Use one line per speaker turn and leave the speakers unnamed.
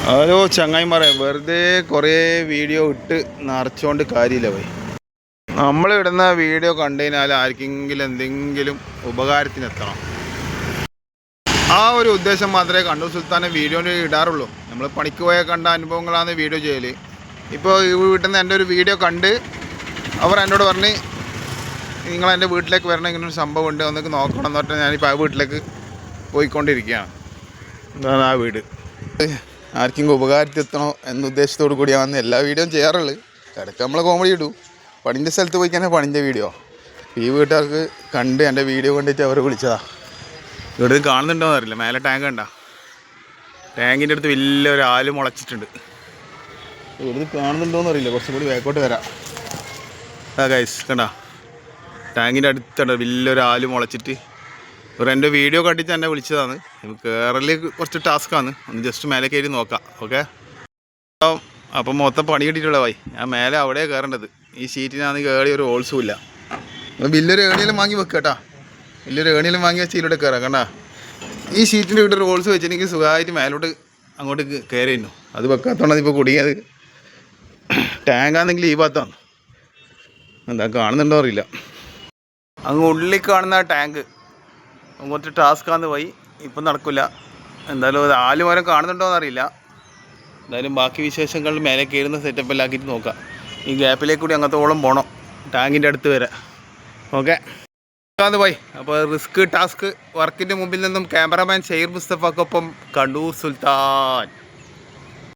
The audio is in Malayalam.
ഹലോ ചങ്ങായിമാരെ, വെറുതെ കുറേ വീഡിയോ ഇട്ട് നിറച്ചുകൊണ്ട് കാര്യമില്ല പോയി. നമ്മൾ ഇടുന്ന വീഡിയോ കണ്ടു കഴിഞ്ഞാൽ ആർക്കെങ്കിലും എന്തെങ്കിലും ഉപകാരത്തിനെത്തണം. ആ ഒരു ഉദ്ദേശം മാത്രമേ കണ്ണൂർ സുൽത്താനെ വീഡിയോയിൽ ഇടാറുള്ളൂ. നമ്മൾ പണിക്ക് പോയ കണ്ട അനുഭവങ്ങളാണ് വീഡിയോ ചെയ്യൽ. ഇപ്പോൾ ഈ വീട്ടിൽ നിന്ന് എൻ്റെ ഒരു വീഡിയോ കണ്ട് അവർ എന്നോട് പറഞ്ഞ് നിങ്ങൾ എൻ്റെ വീട്ടിലേക്ക് വരണം, ഇങ്ങനൊരു സംഭവം ഉണ്ട്, ഒന്നൊക്കെ നോക്കണം എന്ന് പറഞ്ഞാൽ ഞാനിപ്പോൾ ആ വീട്ടിലേക്ക് പോയിക്കൊണ്ടിരിക്കുകയാണ്. ഇതാണ് ആ വീട്. ആർക്കെങ്കിലും ഉപകാരത്തിലെത്തണോ എന്ന ഉദ്ദേശത്തോടു കൂടിയാണ് എല്ലാ വീഡിയോയും ചെയ്യാറുള്ളത്. ഇടയ്ക്ക് നമ്മൾ കോമഡി ഇടും. പണിൻ്റെ സ്ഥലത്ത് പോയി കഴിഞ്ഞാൽ പണിൻ്റെ വീഡിയോ. ഈ വീട്ടുകാർക്ക് കണ്ട് എൻ്റെ വീഡിയോ കണ്ടിട്ട് അവർ വിളിച്ചതാ. ഇവിടെ കാണുന്നുണ്ടോയെന്ന് അറിയില്ല, മേലെ ടാങ്ക് കണ്ട, ടാങ്കിൻ്റെ അടുത്ത് വലിയൊരു ആല് മുളച്ചിട്ടുണ്ട്. ഇവിടുന്ന് കാണുന്നുണ്ടോയെന്ന് അറിയില്ല, കുറച്ചും കൂടി വേക്കോട്ട് വരാം. ആ ഗൈസ് കണ്ട, ടാങ്കിൻ്റെ അടുത്തുണ്ട് വലിയൊരു ആല് മുളച്ചിട്ട്. ഇവർ എൻ്റെ വീഡിയോ കണ്ടിട്ട് എന്നെ വിളിച്ചതാണ്. കയറൽ കുറച്ച് ടാസ്ക്കാണ്, ഒന്ന് ജസ്റ്റ് മേലെ കയറി നോക്കാം. ഓക്കെ, അപ്പം മൊത്തം പണി കിട്ടിയിട്ടുള്ള പോയി. ഞാൻ മേലെ അവിടെ കയറേണ്ടത്. ഈ ഷീറ്റിനാണ് കയറി ഒരു ഹോൾസും ഇല്ല. വലിയൊരു ഏണിയിലും വാങ്ങി വെക്കുക കേട്ടോ. വലിയൊരു ഏണിയിലും വാങ്ങി വെച്ച് ഇതിലൂടെ കയറാം. കണ്ട, ഈ ഷീറ്റിൻ്റെ ഇവിടെ ഒരു ഹോൾസ് വെച്ച് എനിക്ക് സുഖമായിട്ട് മേലോട്ട് അങ്ങോട്ട് കയറിയിരുന്നു. അത് വെക്കാത്തതുകൊണ്ടാണ് ഇപ്പോൾ കുടുങ്ങിയത്. ടാങ്കാണെങ്കിൽ ഈ ഭാഗത്താണ്. എന്താ കാണുന്നുണ്ടോ അറിയില്ല. അങ്ങ് ഉള്ളിൽ കാണുന്ന ടാങ്ക് കുറച്ച് ടാസ്ക്കാന്ന് പോയി, ഇപ്പം നടക്കില്ല. എന്തായാലും അത് ആലുമരം കാണുന്നുണ്ടോയെന്ന് അറിയില്ല. എന്തായാലും ബാക്കി വിശേഷങ്ങൾ മേലെ കയറുന്ന സെറ്റപ്പെല്ലാം ആക്കിയിട്ട് നോക്കാം. ഈ ഗ്യാപ്പിലേക്ക് കൂടി അങ്ങനത്തോളം പോകണം, ടാങ്കിൻ്റെ അടുത്ത് വരെ. ഓക്കെ അത് പോയി. അപ്പോൾ റിസ്ക് ടാസ്ക് വർക്കിൻ്റെ മുമ്പിൽ നിന്നും ക്യാമറാമാൻ ഷെയ്ർ മുസ്തഫക്കൊപ്പം കണ്ണൂർ സുൽത്താൻ.